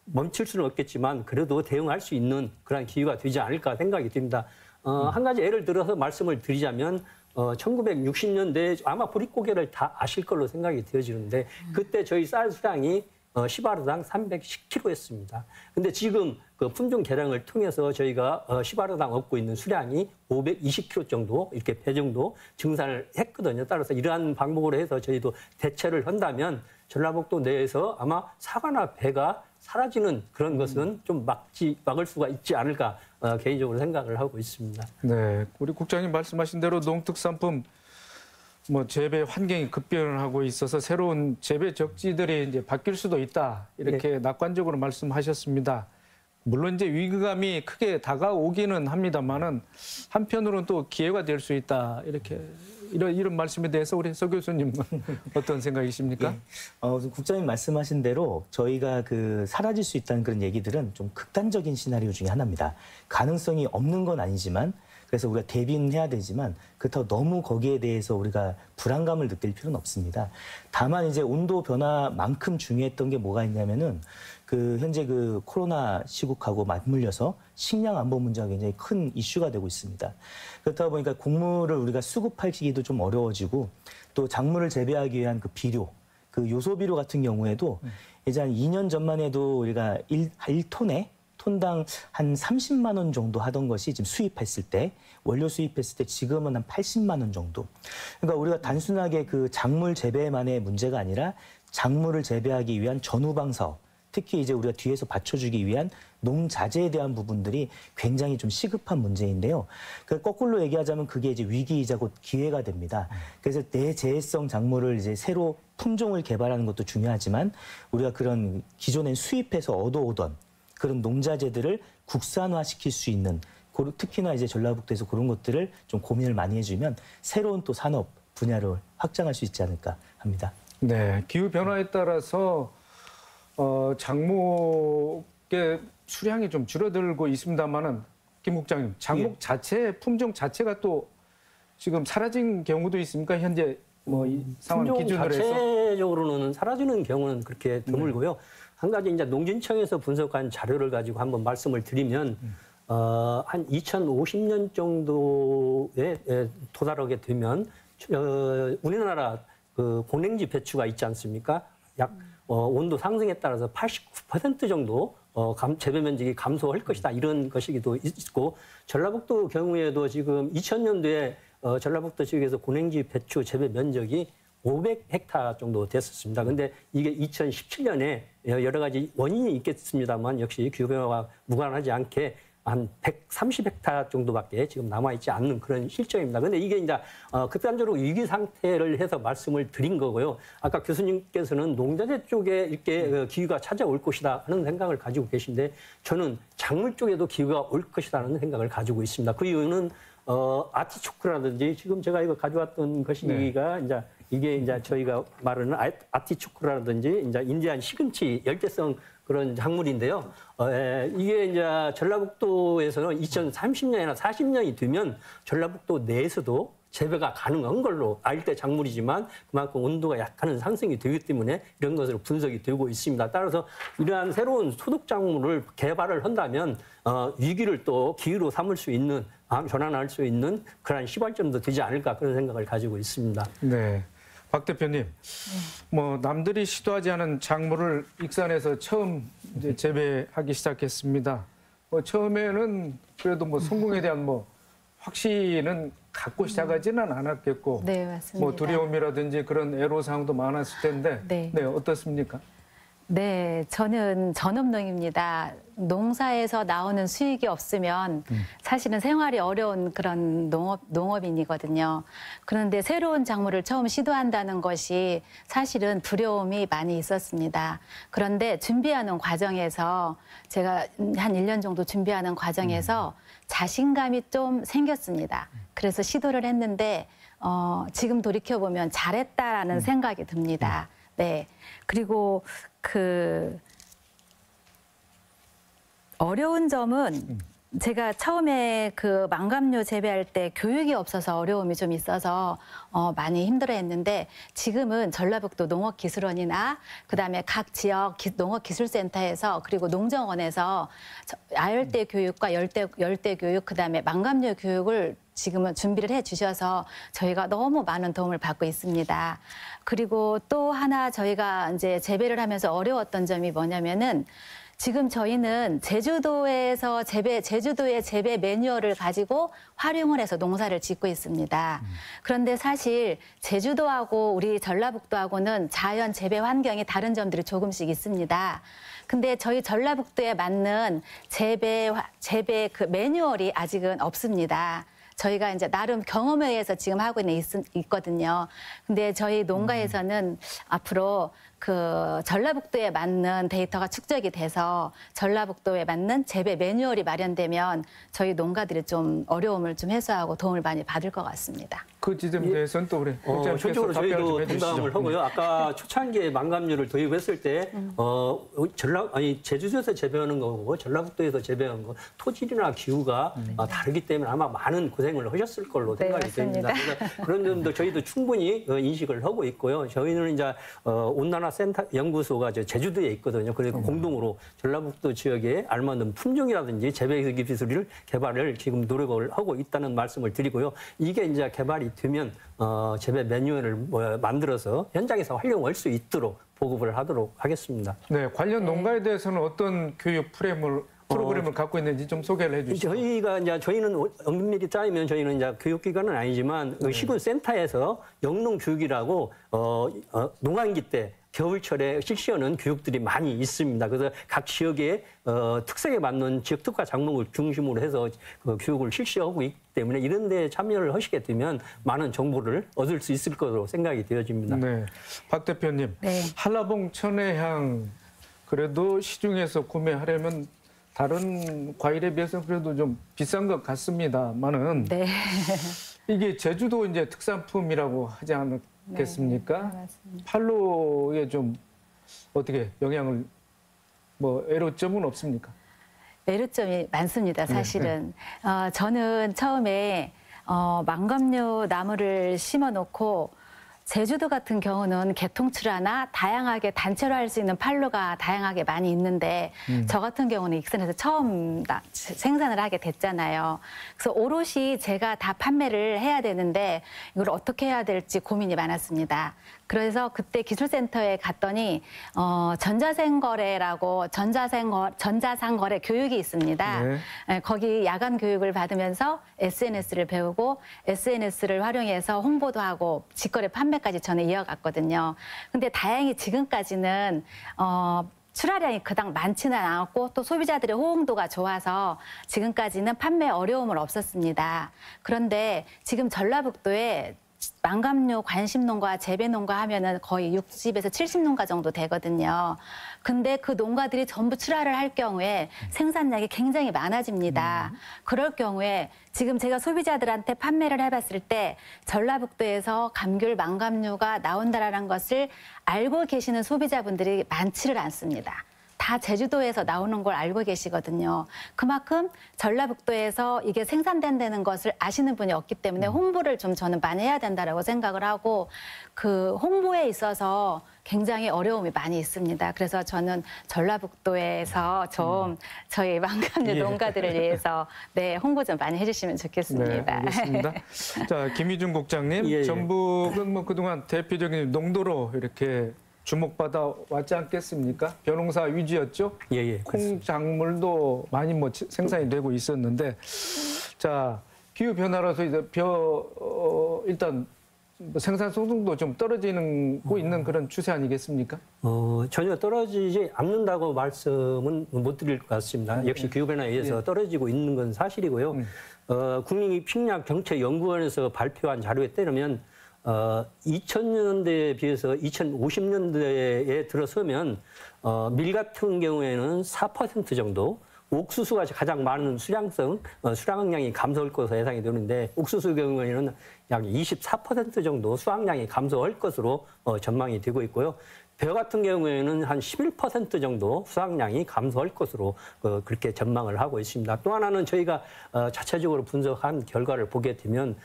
멈출 수는 없겠지만 그래도 대응할 수 있는 그런 기회가 되지 않을까 생각이 듭니다. 한 가지 예를 들어서 말씀을 드리자면 1960년대에 아마 보릿고개를 다 아실 걸로 생각이 되어지는데 그때 저희 쌀 수량이 10아르당 310kg였습니다. 근데 지금 그 품종 개량을 통해서 저희가 10아르당 얻고 있는 수량이 520kg 정도 이렇게 배 정도 증산을 했거든요. 따라서 이러한 방법으로 해서 저희도 대체를 한다면 전라북도 내에서 아마 사과나 배가 사라지는 그런 것은 좀 막을 수가 있지 않을까 개인적으로 생각을 하고 있습니다. 네, 우리 국장님 말씀하신 대로 농특산품 뭐 재배 환경이 급변하고 있어서 새로운 재배 적지들이 이제 바뀔 수도 있다 이렇게 네. 낙관적으로 말씀하셨습니다. 물론 이제 위기감이 크게 다가오기는 합니다만은 한편으로는 또 기회가 될 수 있다 이렇게 이런 말씀에 대해서 우리 서 교수님은 어떤 생각이십니까? 예. 국장님 말씀하신 대로 저희가 사라질 수 있다는 그런 얘기들은 좀 극단적인 시나리오 중에 하나입니다. 가능성이 없는 건 아니지만 그래서 우리가 대비는 해야 되지만 그렇다고 너무 거기에 대해서 우리가 불안감을 느낄 필요는 없습니다. 다만 이제 온도 변화만큼 중요했던 게 뭐가 있냐면은 현재 코로나 시국하고 맞물려서 식량 안보 문제가 굉장히 큰 이슈가 되고 있습니다. 그렇다 보니까 곡물을 우리가 수급하기도 좀 어려워지고 또 작물을 재배하기 위한 비료, 요소 비료 같은 경우에도 이제 한 2년 전만 해도 우리가 1톤에 톤당 한 30만 원 정도 하던 것이 지금 수입했을 때 원료 수입했을 때 지금은 한 80만 원 정도. 그러니까 우리가 단순하게 작물 재배만의 문제가 아니라 작물을 재배하기 위한 전후방 사업, 특히 이제 우리가 뒤에서 받쳐주기 위한 농자재에 대한 부분들이 굉장히 좀 시급한 문제인데요. 거꾸로 얘기하자면 그게 이제 위기이자 곧 기회가 됩니다. 그래서 내재해성 작물을 이제 새로 품종을 개발하는 것도 중요하지만 우리가 그런 기존에 수입해서 얻어오던 그런 농자재들을 국산화시킬 수 있는 특히나 이제 전라북도에서 그런 것들을 좀 고민을 많이 해주면 새로운 또 산업 분야를 확장할 수 있지 않을까 합니다. 네, 기후 변화에 따라서 작목의 수량이 좀 줄어들고 있습니다만은 김 국장님, 작목 자체 품종 자체가 또 지금 사라진 경우도 있습니까? 현재 이 상황 기준으로 해서 자체적으로는 사라지는 경우는 그렇게 드물고요. 한 가지 이제 농진청에서 분석한 자료를 가지고 한번 말씀을 드리면 한 2050년 정도에 도달하게 되면 우리나라 공랭지 배추가 있지 않습니까? 약 온도 상승에 따라서 89% 정도 재배 면적이 감소할 것이다. 이런 것이기도 있고 전라북도 경우에도 지금 2000년도에 전라북도 지역에서 고랭지 배추 재배 면적이 500헥타 정도 됐었습니다. 근데 이게 2017년에 여러 가지 원인이 있겠습니다만 역시 기후변화가 무관하지 않게 한 130헥타 정도밖에 지금 남아있지 않는 그런 실정입니다. 그런데 이게 이제 극단적으로 위기 상태를 해서 말씀을 드린 거고요. 아까 교수님께서는 농자재 쪽에 이렇게 기후가 찾아올 것이다 하는 생각을 가지고 계신데 저는 작물 쪽에도 기후가 올 것이라는 생각을 가지고 있습니다. 그 이유는 아티초크라든지 지금 제가 이거 가져왔던 것이가 이제 이게 이제 저희가 말하는 아티초크라든지 이제 인디안 시금치 열대성 그런 작물인데요. 이게 이제 전라북도에서는 2030년이나 40년이 되면 전라북도 내에서도 재배가 가능한 걸로 알대 작물이지만 그만큼 온도가 약간은 상승이 되기 때문에 이런 것으로 분석이 되고 있습니다. 따라서 이러한 새로운 소득 작물을 개발을 한다면 위기를 또 기회로 삼을 수 있는 전환할 수 있는 그런 시발점도 되지 않을까 그런 생각을 가지고 있습니다. 네. 박 대표님, 뭐 남들이 시도하지 않은 작물을 익산에서 처음 이제 재배하기 시작했습니다. 뭐 처음에는 그래도 뭐 성공에 대한 뭐 확신은 갖고 시작하지는 않았겠고, 네, 맞습니다. 뭐 두려움이라든지 그런 애로사항도 많았을 텐데, 네. 어떻습니까? 네, 저는 전업농입니다. 농사에서 나오는 수익이 없으면 사실은 생활이 어려운 그런 농업인이거든요. 그런데 새로운 작물을 처음 시도한다는 것이 사실은 두려움이 많이 있었습니다. 그런데 준비하는 과정에서 제가 한 1년 정도 준비하는 과정에서 자신감이 좀 생겼습니다. 그래서 시도를 했는데 지금 돌이켜보면 잘했다라는 생각이 듭니다. 네. 그리고 어려운 점은 제가 처음에 그 망감류 재배할 때 교육이 없어서 어려움이 좀 있어서 많이 힘들어했는데 지금은 전라북도 농업기술원이나 그다음에 각 지역 농업기술센터에서 그리고 농정원에서 아열대 교육과 열대 교육 그다음에 망감류 교육을 지금은 준비를 해 주셔서 저희가 너무 많은 도움을 받고 있습니다. 그리고 또 하나 저희가 이제 재배를 하면서 어려웠던 점이 뭐냐면은 지금 저희는 제주도의 재배 매뉴얼을 가지고 활용을 해서 농사를 짓고 있습니다. 그런데 사실 제주도하고 우리 전라북도하고는 자연 재배 환경이 다른 점들이 조금씩 있습니다. 근데 저희 전라북도에 맞는 재배 그 매뉴얼이 아직은 없습니다. 저희가 이제 나름 경험에 의해서 지금 하고 있거든요. 근데 저희 농가에서는 앞으로 그 전라북도에 맞는 데이터가 축적이 돼서 전라북도에 맞는 재배 매뉴얼이 마련되면 저희 농가들이 좀 어려움을 좀 해소하고 도움을 많이 받을 것 같습니다. 그 지점에 대해서는 또 우리 전적으로 저희도 동감을 하고요. 아까 초창기에 망감류를 도입했을 때 제주도에서 재배하는 거고 전라북도에서 재배하는 거 토질이나 기후가 다르기 때문에 아마 많은 고생을 하셨을 걸로 생각이 됩니다. 그래서 그런 점도 저희도 충분히 인식을 하고 있고요. 저희는 이제 온난화 센터 연구소가 제주도에 있거든요. 그래서 공동으로 전라북도 지역에 알맞는 품종이라든지 재배 기술을 개발을 지금 노력을 하고 있다는 말씀을 드리고요. 이게 이제 개발이 되면 재배 매뉴얼을 만들어서 현장에서 활용할 수 있도록 보급을 하도록 하겠습니다. 네, 관련 농가에 대해서는 어떤 교육 프로그램을 갖고 있는지 좀 소개를 해주시죠. 저희는 엄밀히 따지면 저희는 이제 교육기관은 아니지만 시군센터에서 영농교육이라고 농한기 때 겨울철에 실시하는 교육들이 많이 있습니다. 그래서 각 지역의 특색에 맞는 지역 특화 작목을 중심으로 해서 그 교육을 실시하고 있기 때문에 이런 데 참여를 하시게 되면 많은 정보를 얻을 수 있을 것으로 생각이 되어집니다. 네, 박 대표님, 네. 한라봉 천혜향 그래도 시중에서 구매하려면 다른 과일에 비해서는 그래도 좀 비싼 것 같습니다만은 네. 이게 제주도 이제 특산품이라고 하지 않겠습니까? 네, 맞습니다. 판로에 좀 어떻게 영향을 애로점은 없습니까? 애로점이 많습니다, 사실은. 저는 처음에 망감류 나무를 심어놓고 제주도 같은 경우는 개통출하나 다양하게 단체로 할 수 있는 판로가 다양하게 많이 있는데 저 같은 경우는 익산에서 처음 생산을 하게 됐잖아요. 그래서 오롯이 제가 다 판매를 해야 되는데 이걸 어떻게 해야 될지 고민이 많았습니다. 그래서 그때 기술센터에 갔더니 전자상거래라고 전자상거래 교육이 있습니다. 네, 거기 야간 교육을 받으면서 SNS를 배우고 SNS를 활용해서 홍보도 하고 직거래 판매까지 저는 이어갔거든요. 근데 다행히 지금까지는 출하량이 그닥 많지는 않았고 또 소비자들의 호응도가 좋아서 지금까지는 판매 어려움은 없었습니다. 그런데 지금 전라북도에 망감류 관심농가, 재배농가 하면은 거의 60에서 70농가 정도 되거든요. 근데 그 농가들이 전부 출하를 할 경우에 생산량이 굉장히 많아집니다. 그럴 경우에 지금 제가 소비자들한테 판매를 해봤을 때 전라북도에서 감귤 망감류가 나온다라는 것을 알고 계시는 소비자분들이 많지를 않습니다. 다 제주도에서 나오는 걸 알고 계시거든요. 그만큼 전라북도에서 이게 생산된다는 것을 아시는 분이 없기 때문에 홍보를 좀 저는 많이 해야 된다라고 생각을 하고 그 홍보에 있어서 굉장히 어려움이 많이 있습니다. 그래서 저는 전라북도에서 좀 저희 망감류 농가들을 위해서 네, 홍보 좀 많이 해주시면 좋겠습니다. 네, 알겠습니다. 자, 김희준 국장님, 예, 예. 전북은 뭐 그동안 대표적인 농도로 이렇게 주목받아 왔지 않겠습니까? 벼농사 위주였죠. 예, 콩작물도 많이 뭐 생산이 되고 있었는데, 자 기후 변화라서 이제 일단 뭐 생산 소득도 좀 떨어지고 있는 그런 추세 아니겠습니까? 전혀 떨어지지 않는다고 말씀은 못 드릴 것 같습니다. 역시 기후변화에 의해서 떨어지고 있는 건 사실이고요. 국민픽약정책연구원에서 발표한 자료에 따르면 2000년대에 비해서 2050년대에 들어서면 밀 같은 경우에는 4% 정도, 옥수수가 가장 많은 수량량이 감소할 것으로 예상이 되는데 옥수수 경우에는 약 24% 정도 수확량이 감소할 것으로 전망이 되고 있고요. 벼 같은 경우에는 한 11% 정도 수확량이 감소할 것으로 그렇게 전망을 하고 있습니다. 또 하나는 저희가 자체적으로 분석한 결과를 보게 되면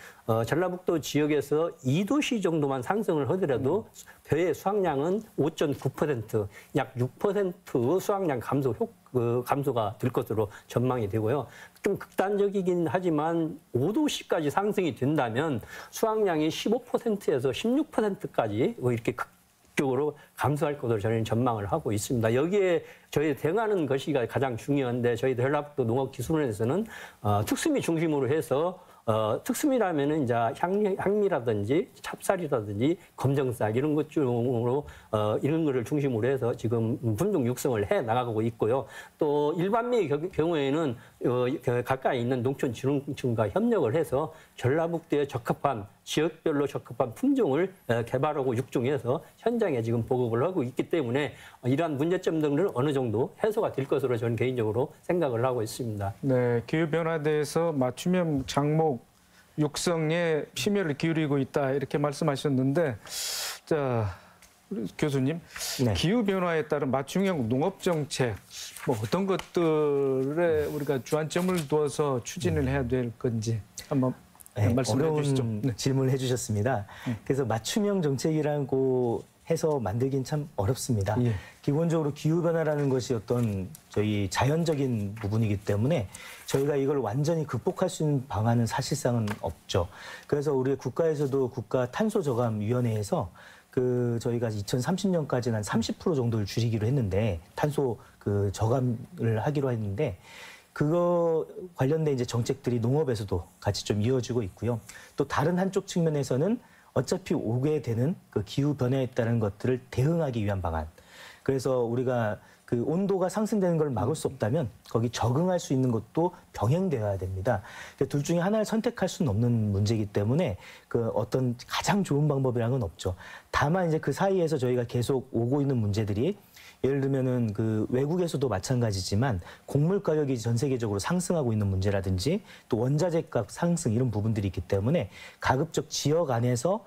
전라북도 지역에서 2도시 정도만 상승을 하더라도 벼의 수확량은 5.9%, 약 6% 수확량 감소가 될 것으로 전망이 되고요. 좀 극단적이긴 하지만 5도시까지 상승이 된다면 수확량이 15%에서 16%까지 이렇게 극적으로 감소할 것으로 저희는 전망을 하고 있습니다. 여기에 저희 대응하는 것이 가장 중요한데 저희 전라북도 농업기술원에서는 특수미 중심으로 해서 특수미라면은 이제 향미라든지 찹쌀이라든지 검정쌀 이런 것 중으로 이런 거를 중심으로 해서 지금 품종 육성을 해 나가고 있고요. 또 일반미의 경우에는 가까이 있는 농촌진흥청과 협력을 해서 전라북도에 적합한 지역별로 적합한 품종을 개발하고 육종해서 현장에 지금 보급을 하고 있기 때문에 이러한 문제점 등은 어느 정도 해소가 될 것으로 저는 개인적으로 생각을 하고 있습니다. 네, 기후변화에 대해서 맞춤형 작목 육성에 심혈을 기울이고 있다 이렇게 말씀하셨는데, 자 우리 교수님, 네. 기후변화에 따른 맞춤형 농업정책 뭐 어떤 것들에 우리가 주안점을 두어서 추진을 해야 될 건지 한번 말씀해 어려운 주시죠. 질문을 해주셨습니다. 그래서 맞춤형 정책이라고 해서 만들긴 참 어렵습니다. 예. 기본적으로 기후변화라는 것이 어떤 저희 자연적인 부분이기 때문에 저희가 이걸 완전히 극복할 수 있는 방안은 사실상은 없죠. 그래서 우리 국가에서도 국가탄소저감위원회에서 저희가 2030년까지는 한 30% 정도를 줄이기로 했는데 탄소 저감을 하기로 했는데 그거 관련된 이제 정책들이 농업에서도 같이 좀 이어지고 있고요. 또 다른 한쪽 측면에서는 어차피 오게 되는 기후 변화에 따른 것들을 대응하기 위한 방안. 그래서 우리가 온도가 상승되는 걸 막을 수 없다면 거기 적응할 수 있는 것도 병행되어야 됩니다. 둘 중에 하나를 선택할 수는 없는 문제이기 때문에 어떤 가장 좋은 방법이라는 건 없죠. 다만 이제 그 사이에서 저희가 계속 오고 있는 문제들이 예를 들면은 외국에서도 마찬가지지만 곡물 가격이 전 세계적으로 상승하고 있는 문제라든지 또 원자재 값 상승 이런 부분들이 있기 때문에 가급적 지역 안에서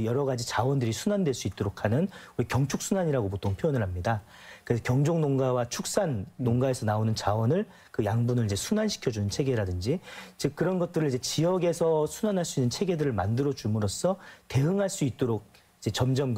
여러 가지 자원들이 순환될 수 있도록 하는 우리 경축순환이라고 보통 표현을 합니다. 그래서 경종 농가와 축산 농가에서 나오는 자원을 양분을 이제 순환시켜주는 체계라든지 즉 그런 것들을 이제 지역에서 순환할 수 있는 체계들을 만들어 줌으로써 대응할 수 있도록 이제 점점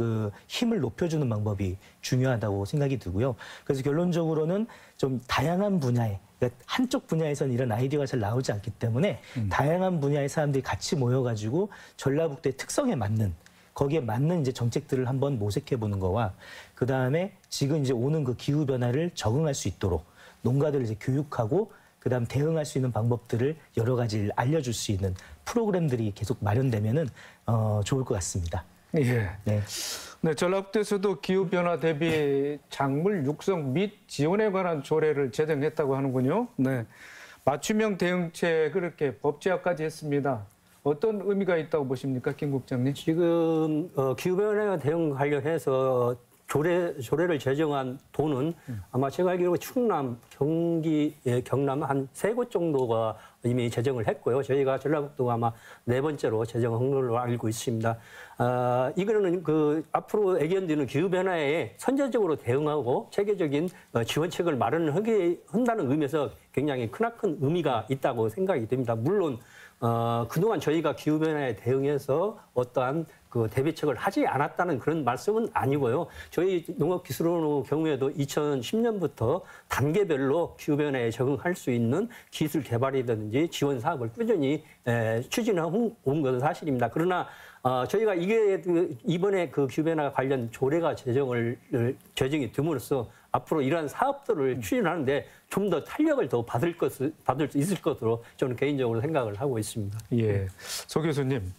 힘을 높여주는 방법이 중요하다고 생각이 들고요. 그래서 결론적으로는 좀 다양한 분야에, 그러니까 한쪽 분야에서는 이런 아이디어가 잘 나오지 않기 때문에 다양한 분야의 사람들이 같이 모여가지고 전라북도의 특성에 맞는, 거기에 맞는 이제 정책들을 한번 모색해 보는 거와 그 다음에 지금 이제 오는 기후 변화를 적응할 수 있도록 농가들을 이제 교육하고 그 다음 대응할 수 있는 방법들을 여러 가지를 알려줄 수 있는 프로그램들이 계속 마련되면은 좋을 것 같습니다. 예. 네. 네, 전라북도에서도 기후 변화 대비 작물 육성 및 지원에 관한 조례를 제정했다고 하는군요. 네. 맞춤형 대응책을 이렇게 법제화까지 했습니다. 어떤 의미가 있다고 보십니까, 김 국장님? 지금 기후변화에 대응 관련해서 조례를 제정한 도는 아마 제가 알기로 충남, 경기, 경남 한 3곳 정도가 이미 제정을 했고요. 저희가 전라북도가 아마 4번째로 제정한 걸로 알고 있습니다. 이거는 앞으로 애견되는 기후변화에 선제적으로 대응하고 체계적인 지원책을 마련한다는 의미에서 굉장히 크나큰 의미가 있다고 생각이 됩니다. 물론 그동안 저희가 기후변화에 대응해서 어떠한 그 대비책을 하지 않았다는 그런 말씀은 아니고요. 저희 농업기술원의 경우에도 2010년부터 단계별로 기후변화에 적응할 수 있는 기술 개발이라든지 지원 사업을 꾸준히 추진해 온 것은 사실입니다. 그러나 저희가 이번에 그 기후변화 관련 조례가 제정이 됨으로써 앞으로 이러한 사업들을 추진하는데 좀 더 탄력을 더 받을 수 있을 것으로 저는 개인적으로 생각을 하고 있습니다. 예, 소 교수님,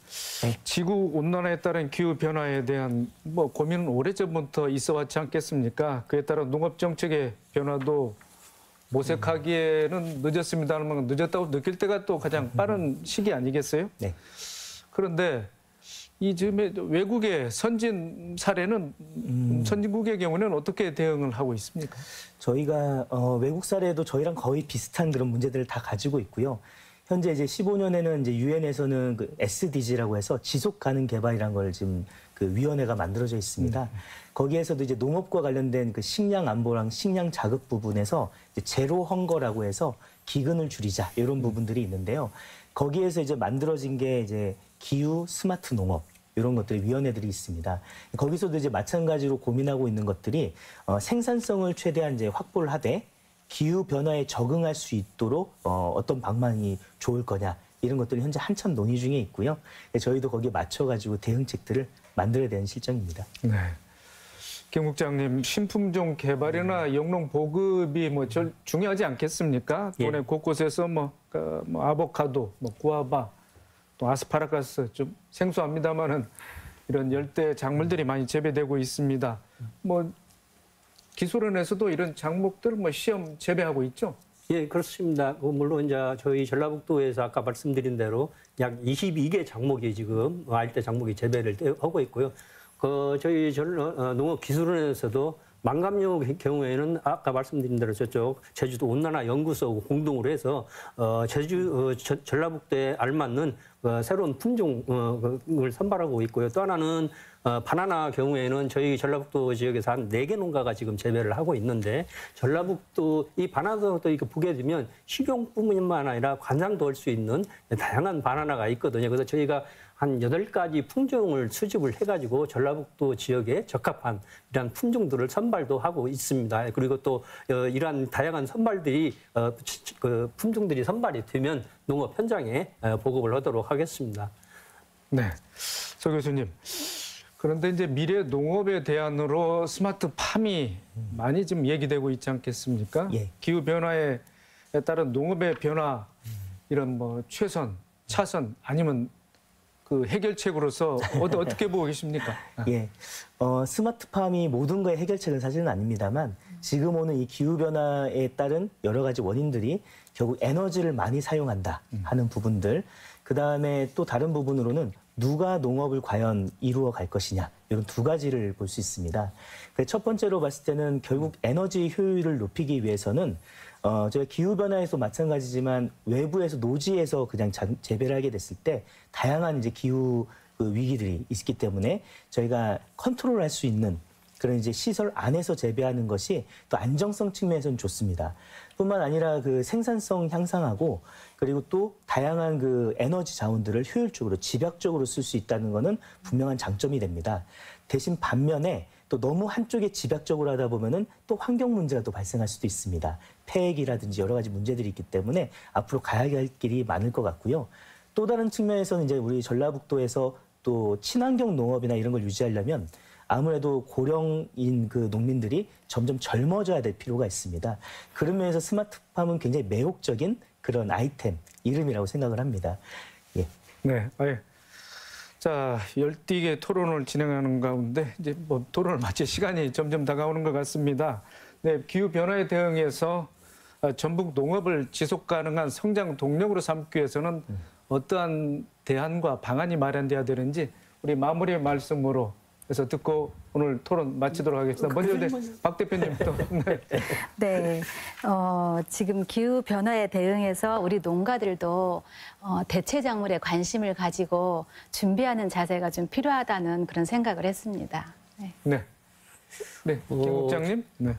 지구 온난화에 따른 기후 변화에 대한 고민은 오래전부터 있어왔지 않겠습니까? 그에 따라 농업 정책의 변화도 모색하기에는 늦었습니다만 늦었다고 느낄 때가 또 가장 빠른 시기 아니겠어요? 네. 그런데 이 즈음에 외국의 선진 사례는 선진국의 경우는 어떻게 대응을 하고 있습니까? 저희가 외국 사례도 저희랑 거의 비슷한 그런 문제들을 다 가지고 있고요. 현재 이제 15년에는 이제 유엔에서는 그 SDG라고 해서 지속 가능 개발이라는 걸 지금 그 위원회가 만들어져 있습니다. 거기에서도 이제 농업과 관련된 그 식량 안보랑 식량 자급 부분에서 이제 제로 헝거라고 해서 기근을 줄이자 이런 부분들이 있는데요. 거기에서 이제 만들어진 게 이제 기후 스마트 농업 이런 것들이 위원회들이 있습니다. 거기서도 이제 마찬가지로 고민하고 있는 것들이 생산성을 최대한 이제 확보를 하되 기후 변화에 적응할 수 있도록 어떤 방향이 좋을 거냐 이런 것들이 현재 한참 논의 중에 있고요. 저희도 거기에 맞춰가지고 대응책들을 만들어야 되는 실정입니다. 네. 김 국장님, 신품종 개발이나 영농 보급이 중요하지 않겠습니까? 돈의 곳곳에서 아보카도, 구아바, 또 아스파라거스 좀 생소합니다만은 이런 열대 작물들이 많이 재배되고 있습니다. 기술원에서도 이런 작목들 시험 재배하고 있죠? 예, 그렇습니다. 물론 이제 저희 전라북도에서 아까 말씀드린 대로 약 22개 작목이 지금 알대 작목이 재배를 하고 있고요. 저희 농업기술원에서도 망감류 경우에는 아까 말씀드린 대로 저쪽 제주도 온난화 연구소 공동으로 해서 전라북도에 알맞는 새로운 품종을 선발하고 있고요. 또 하나는 바나나 경우에는 저희 전라북도 지역에서 한 4개 농가가 지금 재배를 하고 있는데 전라북도 이 바나나도 이렇게 보게 되면 식용뿐만 아니라 관상도 할 수 있는 다양한 바나나가 있거든요. 그래서 저희가 한 8가지 품종을 수집을 해가지고 전라북도 지역에 적합한 이러한 품종들을 선발도 하고 있습니다. 그리고 또 이러한 다양한 선발들이 품종들이 선발이 되면 농업 현장에 보급을 하도록 하겠습니다. 네, 소 교수님. 그런데 이제 미래 농업의 대안으로 스마트팜이 많이 좀 얘기되고 있지 않겠습니까? 예. 기후 변화에 따른 농업의 변화 이런 최선, 차선 아니면 그 해결책으로서 어떻게 보고 계십니까? 예, 스마트팜이 모든 거의 해결책은 사실은 아닙니다만 지금 오는 이 기후 변화에 따른 여러 가지 원인들이 결국 에너지를 많이 사용한다 하는 부분들, 그 다음에 또 다른 부분으로는 누가 농업을 과연 이루어 갈 것이냐 이런 2가지를 볼 수 있습니다. 첫 번째로 봤을 때는 결국 에너지 효율을 높이기 위해서는 저희가 기후변화에서 마찬가지지만 외부에서 노지에서 그냥 재배를 하게 됐을 때 다양한 이제 기후 위기들이 있기 때문에 저희가 컨트롤할 수 있는 그런 이제 시설 안에서 재배하는 것이 또 안정성 측면에서는 좋습니다. 뿐만 아니라 그 생산성 향상하고 그리고 또 다양한 그 에너지 자원들을 효율적으로 집약적으로 쓸 수 있다는 것은 분명한 장점이 됩니다. 대신 반면에 또 너무 한쪽에 집약적으로 하다 보면은 또 환경 문제가 또 발생할 수도 있습니다. 폐액이라든지 여러 가지 문제들이 있기 때문에 앞으로 가야 할 길이 많을 것 같고요. 또 다른 측면에서는 이제 우리 전라북도에서 또 친환경 농업이나 이런 걸 유지하려면 아무래도 고령인 그 농민들이 점점 젊어져야 될 필요가 있습니다. 그런 면에서 스마트팜은 굉장히 매혹적인 그런 아이템, 이름이라고 생각을 합니다. 예. 네, 자, 열띠게 토론을 진행하는 가운데 이제 뭐 토론을 마칠 시간이 점점 다가오는 것 같습니다. 네, 기후 변화에 대응해서 전북 농업을 지속 가능한 성장 동력으로 삼기 위해서는 어떠한 대안과 방안이 마련돼야 되는지 우리 마무리 말씀으로 해서 듣고 오늘 토론 마치도록 하겠습니다. 먼저 박 대표님부터. 네. 네, 지금 기후 변화에 대응해서 우리 농가들도 대체 작물에 관심을 가지고 준비하는 자세가 좀 필요하다는 그런 생각을 했습니다. 네, 네, 네, 김 국장님. 네.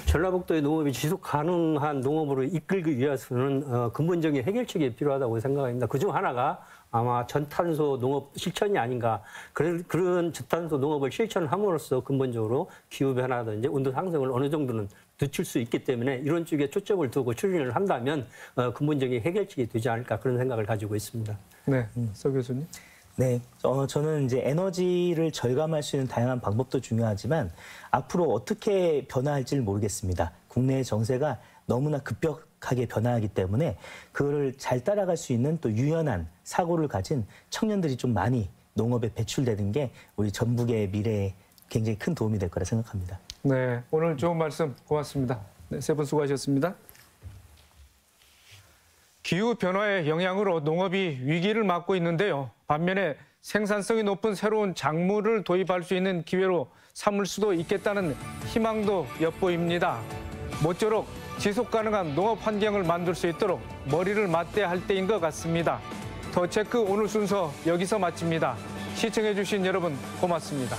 전라북도의 농업이 지속 가능한 농업으로 이끌기 위해서는 근본적인 해결책이 필요하다고 생각합니다. 그중 하나가 아마 전탄소 농업 실천이 아닌가. 그런 전탄소 농업을 실천함으로써 근본적으로 기후변화라든지 온도 상승을 어느 정도는 늦출 수 있기 때문에 이런 쪽에 초점을 두고 추진을 한다면 근본적인 해결책이 되지 않을까 그런 생각을 가지고 있습니다. 네, 서 교수님. 네, 저는 이제 에너지를 절감할 수 있는 다양한 방법도 중요하지만 앞으로 어떻게 변화할지를 모르겠습니다. 국내의 정세가 너무나 급격하게 변화하기 때문에 그거를 잘 따라갈 수 있는 또 유연한 사고를 가진 청년들이 좀 많이 농업에 배출되는 게 우리 전북의 미래에 굉장히 큰 도움이 될 거라 생각합니다. 네, 오늘 좋은 말씀 고맙습니다. 네, 세 분 수고하셨습니다. 기후 변화의 영향으로 농업이 위기를 맞고 있는데요. 반면에 생산성이 높은 새로운 작물을 도입할 수 있는 기회로 삼을 수도 있겠다는 희망도 엿보입니다. 모쪼록 지속 가능한 농업 환경을 만들 수 있도록 머리를 맞대야 할 때인 것 같습니다. 더 체크 오늘 순서 여기서 마칩니다. 시청해주신 여러분 고맙습니다.